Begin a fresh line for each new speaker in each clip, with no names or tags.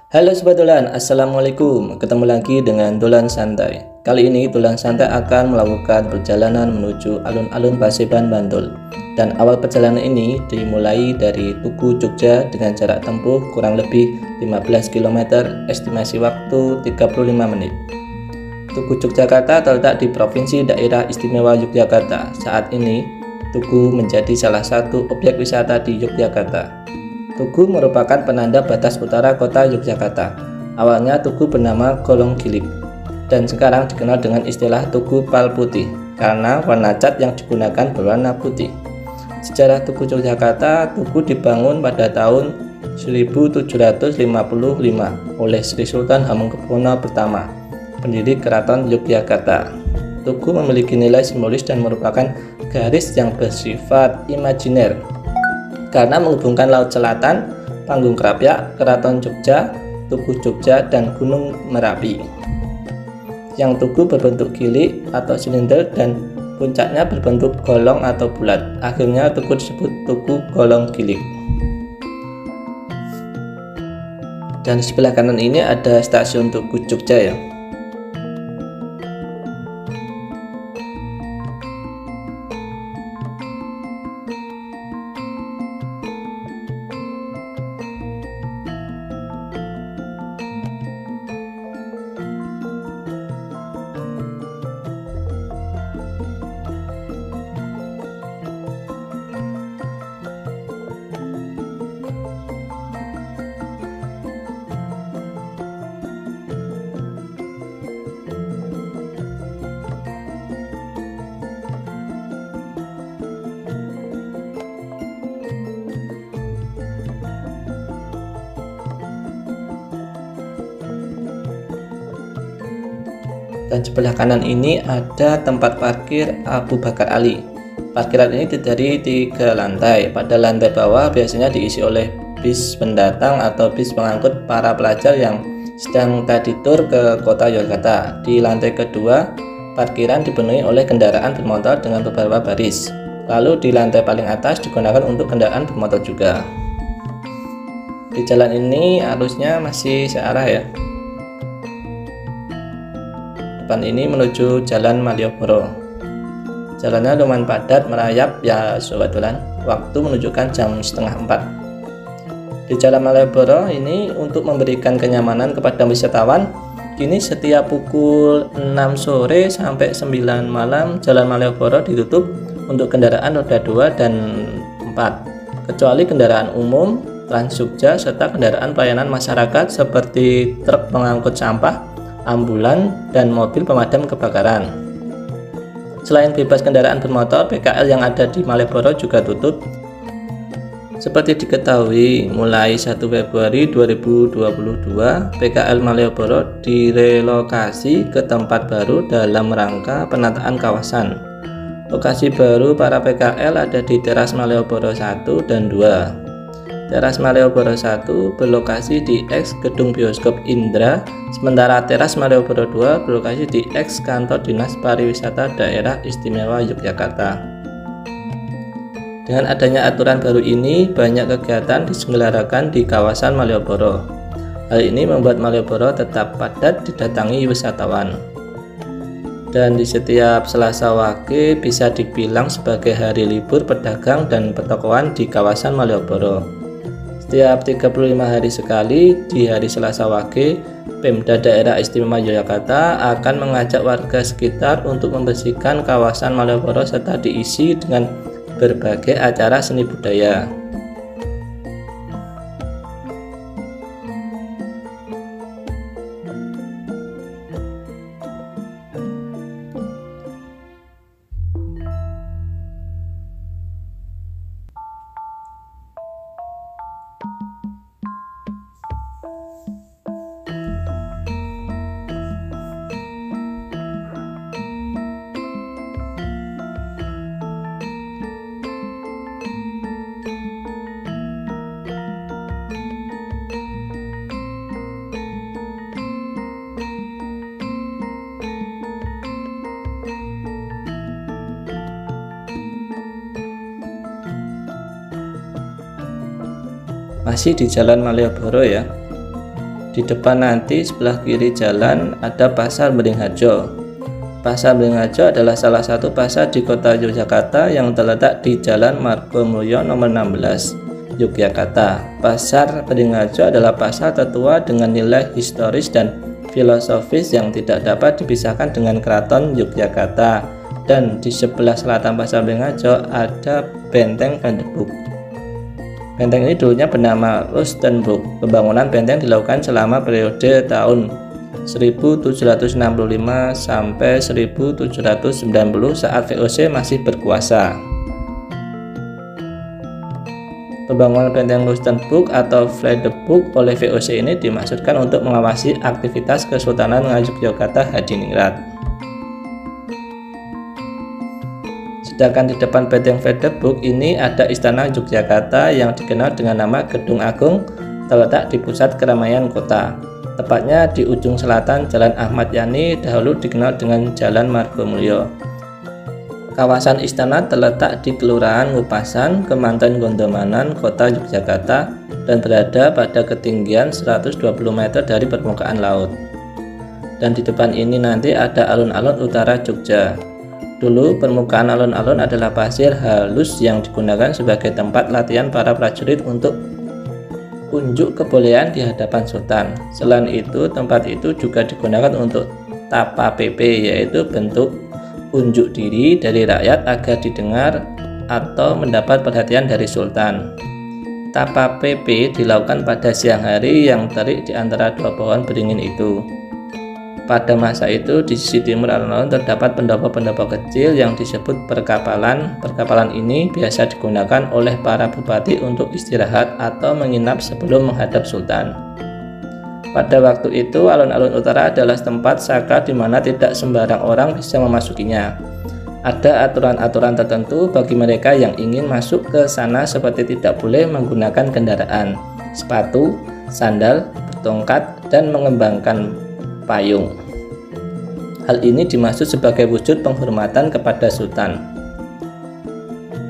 Halo Sobat Dolan, Assalamualaikum. Ketemu lagi dengan Dolan Santai. Kali ini Dolan Santai akan melakukan perjalanan menuju alun-alun Paseban, Bantul. Dan awal perjalanan ini dimulai dari Tugu, Jogja dengan jarak tempuh kurang lebih 15 km, estimasi waktu 35 menit. Tugu Yogyakarta terletak di Provinsi Daerah Istimewa Yogyakarta. Saat ini, Tugu menjadi salah satu objek wisata di Yogyakarta. Tugu merupakan penanda batas utara kota Yogyakarta. Awalnya Tugu bernama Golong Gilik dan sekarang dikenal dengan istilah Tugu Pal Putih karena warna cat yang digunakan berwarna putih. Sejarah Tugu Yogyakarta, Tugu dibangun pada tahun 1755 oleh Sri Sultan Hamengkubuwono I, pendiri Keraton Yogyakarta. Tugu memiliki nilai simbolis dan merupakan garis yang bersifat imajiner karena menghubungkan Laut Selatan, Panggung Krapyak, Keraton Jogja, Tugu Jogja, dan Gunung Merapi. Yang tugu berbentuk gilik atau silinder dan puncaknya berbentuk golong atau bulat. Akhirnya tugu disebut Tugu Golong Gilik. Dan di sebelah kanan ini ada stasiun Tugu Jogja ya. Dan sebelah kanan ini ada tempat parkir Abu Bakar Ali. Parkiran ini terdiri 3 lantai. Pada lantai bawah biasanya diisi oleh bis pendatang atau bis pengangkut para pelajar yang sedang tadi tur ke kota Yogyakarta. Di lantai kedua, parkiran dipenuhi oleh kendaraan bermotor dengan beberapa baris. Lalu di lantai paling atas digunakan untuk kendaraan bermotor juga. Di jalan ini arusnya masih searah ya. Depan ini menuju Jalan Malioboro. Jalannya lumayan padat merayap ya Sobat Dolan. Waktu menunjukkan jam setengah 4. Di Jalan Malioboro ini untuk memberikan kenyamanan kepada wisatawan, kini setiap pukul 6 sore sampai 9 malam Jalan Malioboro ditutup untuk kendaraan roda 2 dan 4, kecuali kendaraan umum, Trans Jogja, serta kendaraan pelayanan masyarakat seperti truk pengangkut sampah, ambulan, dan mobil pemadam kebakaran. Selain bebas kendaraan bermotor, PKL yang ada di Malioboro juga tutup. Seperti diketahui, mulai 1 Februari 2022, PKL Malioboro direlokasi ke tempat baru dalam rangka penataan kawasan. Lokasi baru para PKL ada di Teras Malioboro 1 dan 2. Teras Malioboro 1 berlokasi di X Gedung Bioskop Indra, sementara Teras Malioboro 2 berlokasi di X Kantor Dinas Pariwisata Daerah Istimewa Yogyakarta. Dengan adanya aturan baru ini, banyak kegiatan diselenggarakan di kawasan Malioboro. Hal ini membuat Malioboro tetap padat didatangi wisatawan. Dan di setiap Selasa Wage bisa dibilang sebagai hari libur pedagang dan pertokoan di kawasan Malioboro. Setiap 35 hari sekali di hari Selasa Wage, Pemda Daerah Istimewa Yogyakarta akan mengajak warga sekitar untuk membersihkan kawasan Malioboro serta diisi dengan berbagai acara seni budaya. Masih di Jalan Malioboro ya. Di depan nanti sebelah kiri jalan ada Pasar Beringharjo. Pasar Beringharjo adalah salah satu pasar di kota Yogyakarta yang terletak di Jalan Margomulyo nomor 16, Yogyakarta. Pasar Beringharjo adalah pasar tertua dengan nilai historis dan filosofis yang tidak dapat dipisahkan dengan Keraton Yogyakarta. Dan di sebelah selatan Pasar Beringharjo ada Benteng Vanderburg. Benteng ini dulunya bernama Rustenburg. Pembangunan benteng dilakukan selama periode tahun 1765 sampai 1790 saat VOC masih berkuasa. Pembangunan benteng Rustenburg atau Vanderburg oleh VOC ini dimaksudkan untuk mengawasi aktivitas Kesultanan Ngayogyakarta Hadiningrat. Sedangkan di depan Benteng Vanderburg ini ada Istana Yogyakarta yang dikenal dengan nama Gedung Agung, terletak di pusat keramaian kota. Tepatnya di ujung selatan Jalan Ahmad Yani, dahulu dikenal dengan Jalan Margomulyo. Kawasan istana terletak di Kelurahan Ngupasan, Kemanten Gondomanan, Kota Yogyakarta, dan berada pada ketinggian 120 meter dari permukaan laut. Dan di depan ini nanti ada alun-alun utara Jogja. Dulu permukaan alun-alun adalah pasir halus yang digunakan sebagai tempat latihan para prajurit untuk unjuk kebolehan di hadapan sultan. Selain itu, tempat itu juga digunakan untuk tapa PP, yaitu bentuk unjuk diri dari rakyat agar didengar atau mendapat perhatian dari sultan. Tapa PP dilakukan pada siang hari yang terik di antara dua pohon beringin itu. Pada masa itu di sisi timur alun-alun terdapat pendopo-pendopo kecil yang disebut perkapalan. Perkapalan ini biasa digunakan oleh para bupati untuk istirahat atau menginap sebelum menghadap sultan. Pada waktu itu alun-alun utara adalah tempat sakral di mana tidak sembarang orang bisa memasukinya. Ada aturan-aturan tertentu bagi mereka yang ingin masuk ke sana seperti tidak boleh menggunakan kendaraan, sepatu, sandal, bertongkat, dan mengembangkan payung. Hal ini dimaksud sebagai wujud penghormatan kepada sultan.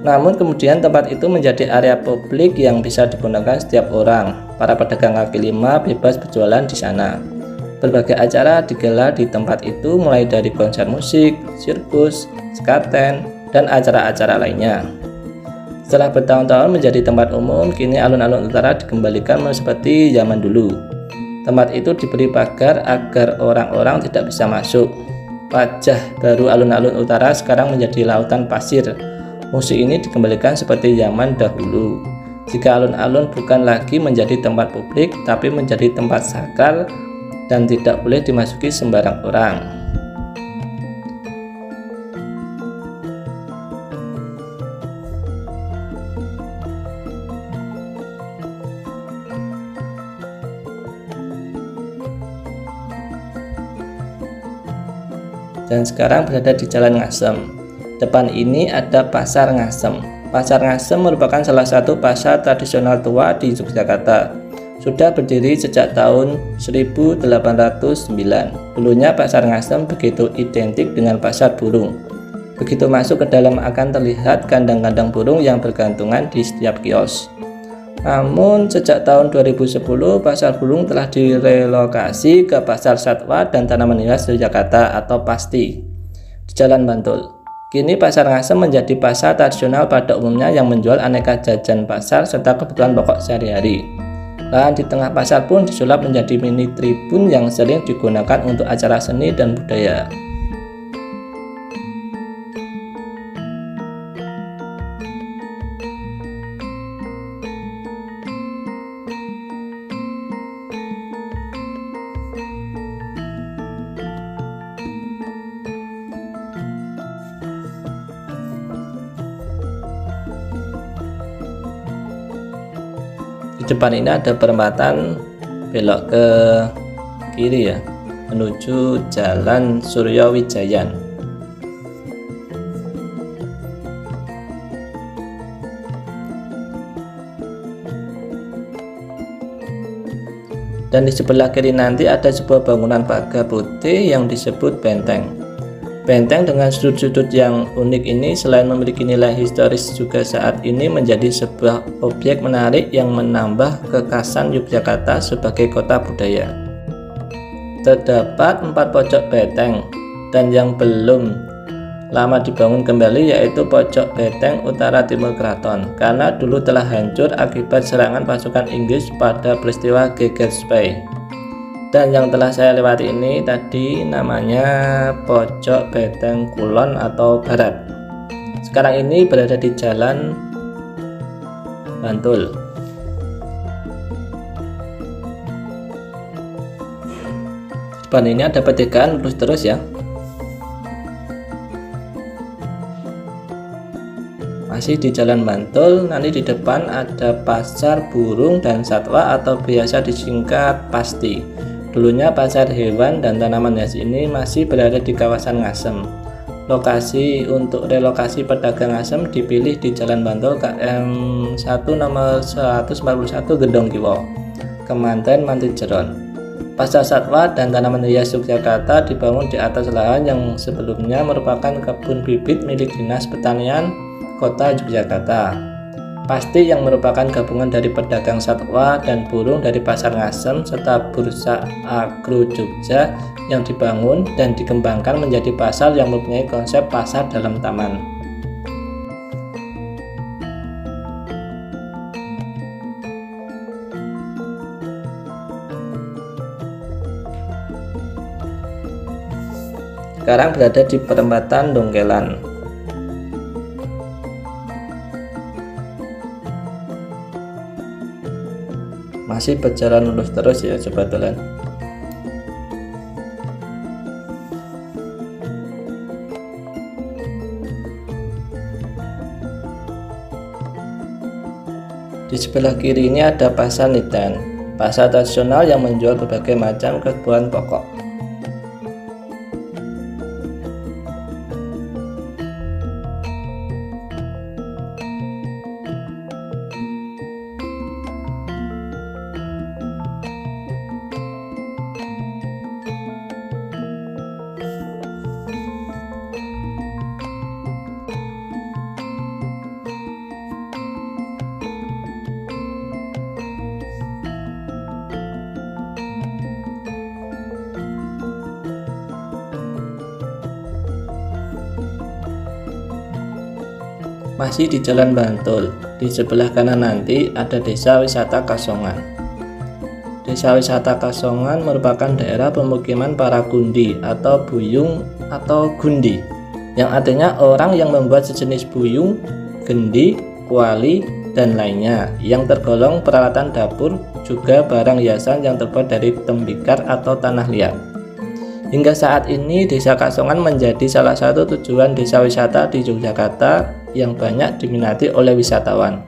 Namun kemudian tempat itu menjadi area publik yang bisa digunakan setiap orang. Para pedagang kaki lima bebas berjualan di sana. Berbagai acara digelar di tempat itu mulai dari konser musik, sirkus, sekaten, dan acara-acara lainnya. Setelah bertahun-tahun menjadi tempat umum, kini alun-alun utara dikembalikan seperti zaman dulu. Tempat itu diberi pagar agar orang-orang tidak bisa masuk. Wajah baru alun-alun utara sekarang menjadi lautan pasir. Museum ini dikembalikan seperti zaman dahulu. Jika alun-alun bukan lagi menjadi tempat publik, tapi menjadi tempat sakral dan tidak boleh dimasuki sembarang orang. Dan sekarang berada di Jalan Ngasem. Depan ini ada Pasar Ngasem. Pasar Ngasem merupakan salah satu pasar tradisional tua di Yogyakarta. Sudah berdiri sejak tahun 1809. Dulunya Pasar Ngasem begitu identik dengan pasar burung. Begitu masuk ke dalam akan terlihat kandang-kandang burung yang bergantungan di setiap kios. Namun sejak tahun 2010 pasar burung telah direlokasi ke Pasar Satwa dan Tanaman Hias Yogyakarta atau PASTI di Jalan Bantul. Kini Pasar Ngasem menjadi pasar tradisional pada umumnya yang menjual aneka jajan pasar serta kebutuhan pokok sehari-hari. Lahan di tengah pasar pun disulap menjadi mini tribun yang sering digunakan untuk acara seni dan budaya. Di depan ini ada perempatan belok ke kiri ya, menuju Jalan Suryawijayan. Dan di sebelah kiri nanti ada sebuah bangunan pagar putih yang disebut benteng. Benteng dengan sudut-sudut yang unik ini selain memiliki nilai historis juga saat ini menjadi sebuah objek menarik yang menambah kekhasan Yogyakarta sebagai kota budaya. Terdapat 4 pojok benteng dan yang belum lama dibangun kembali yaitu pojok benteng utara timur keraton karena dulu telah hancur akibat serangan pasukan Inggris pada peristiwa Gettysburg Bay. Dan yang telah saya lewati ini tadi namanya pojok benteng kulon atau barat. Sekarang ini berada di Jalan Bantul. Depan ini ada petikan, lurus terus ya. Masih di Jalan Bantul, nanti di depan ada Pasar Burung dan Satwa atau biasa disingkat Pasti. Dulunya pasar hewan dan tanaman hias ini masih berada di kawasan Ngasem. Lokasi untuk relokasi pedagang Ngasem dipilih di Jalan Bantul KM 1 nomor 141 Gedong Kiwo, Kemanten Mantijeron. Pasar Satwa dan tanaman hias Yogyakarta dibangun di atas lahan yang sebelumnya merupakan kebun bibit milik Dinas Pertanian Kota Yogyakarta. Pasti yang merupakan gabungan dari pedagang satwa dan burung dari Pasar Ngasem serta Bursa Agro Jogja yang dibangun dan dikembangkan menjadi pasar yang mempunyai konsep pasar dalam taman. Sekarang berada di perempatan Dongkelan. Masih berjalan lurus terus ya sobat dolan. Di sebelah kiri ini ada Pasar Nidan, pasar tradisional yang menjual berbagai macam kebutuhan pokok. Masih di Jalan Bantul, di sebelah kanan nanti ada Desa Wisata Kasongan. Desa Wisata Kasongan merupakan daerah pemukiman para gundi atau buyung atau gundi, yang artinya orang yang membuat sejenis buyung, gendi, kuali, dan lainnya yang tergolong peralatan dapur, juga barang hiasan yang terbuat dari tembikar atau tanah liat. Hingga saat ini Desa Kasongan menjadi salah satu tujuan desa wisata di Yogyakarta yang banyak diminati oleh wisatawan.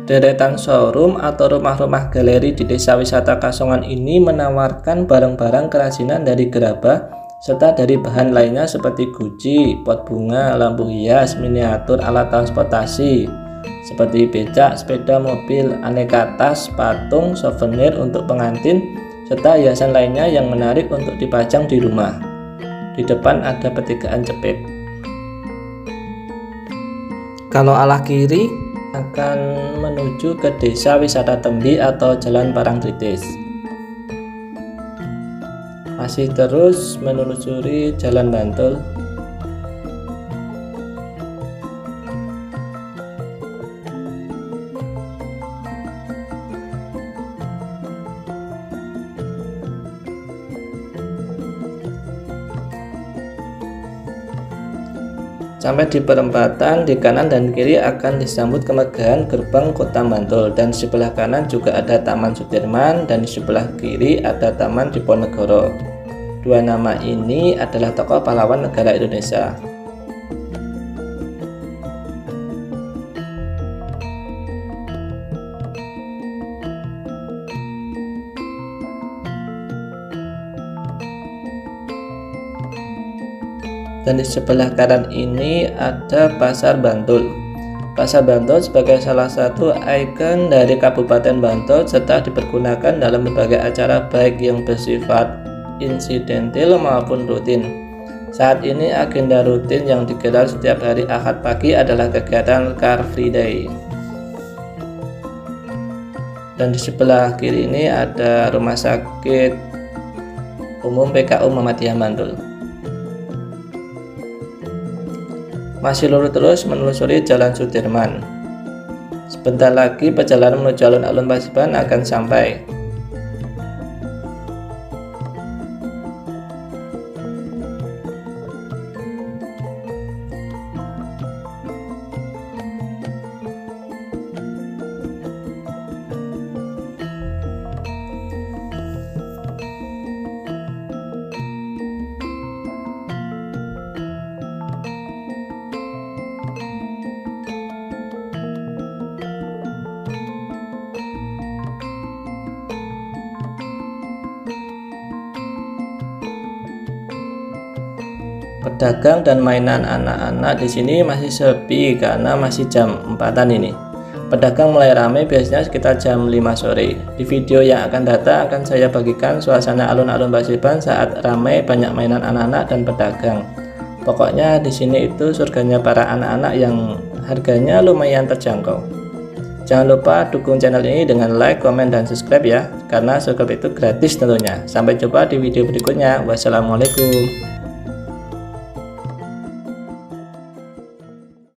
Deretan showroom atau rumah-rumah galeri di Desa Wisata Kasongan ini menawarkan barang-barang kerajinan dari gerabah serta dari bahan lainnya seperti guci, pot bunga, lampu hias, miniatur alat transportasi seperti becak, sepeda mobil, aneka tas, patung, souvenir untuk pengantin, serta hiasan lainnya yang menarik untuk dipajang di rumah. Di depan ada petikaan jepit. Kalau arah kiri akan menuju ke Desa Wisata Tembi atau Jalan Parangtritis. Masih terus menelusuri Jalan Bantul. Sampai di perempatan, di kanan dan kiri akan disambut kemegahan gerbang Kota Bantul, dan di sebelah kanan juga ada Taman Sudirman dan di sebelah kiri ada Taman Diponegoro. Dua nama ini adalah tokoh pahlawan negara Indonesia. Dan di sebelah kanan ini ada Pasar Bantul. Pasar Bantul sebagai salah satu ikon dari Kabupaten Bantul serta dipergunakan dalam berbagai acara baik yang bersifat insidental maupun rutin. Saat ini agenda rutin yang digelar setiap hari Ahad pagi adalah kegiatan Car Free Day. Dan di sebelah kiri ini ada Rumah Sakit Umum PKU Muhammadiyah Bantul. Masih lurus terus menelusuri Jalan Sudirman. Sebentar lagi perjalanan menuju alun-alun Paseban akan sampai. Pedagang dan mainan anak-anak di sini masih sepi karena masih jam 4-an ini. Pedagang mulai ramai biasanya sekitar jam 5 sore. Di video yang akan datang akan saya bagikan suasana alun-alun Paseban saat ramai banyak mainan anak-anak dan pedagang. Pokoknya di sini itu surganya para anak-anak yang harganya lumayan terjangkau. Jangan lupa dukung channel ini dengan like, komen, dan subscribe ya, karena subscribe itu gratis tentunya. Sampai jumpa di video berikutnya. Wassalamualaikum.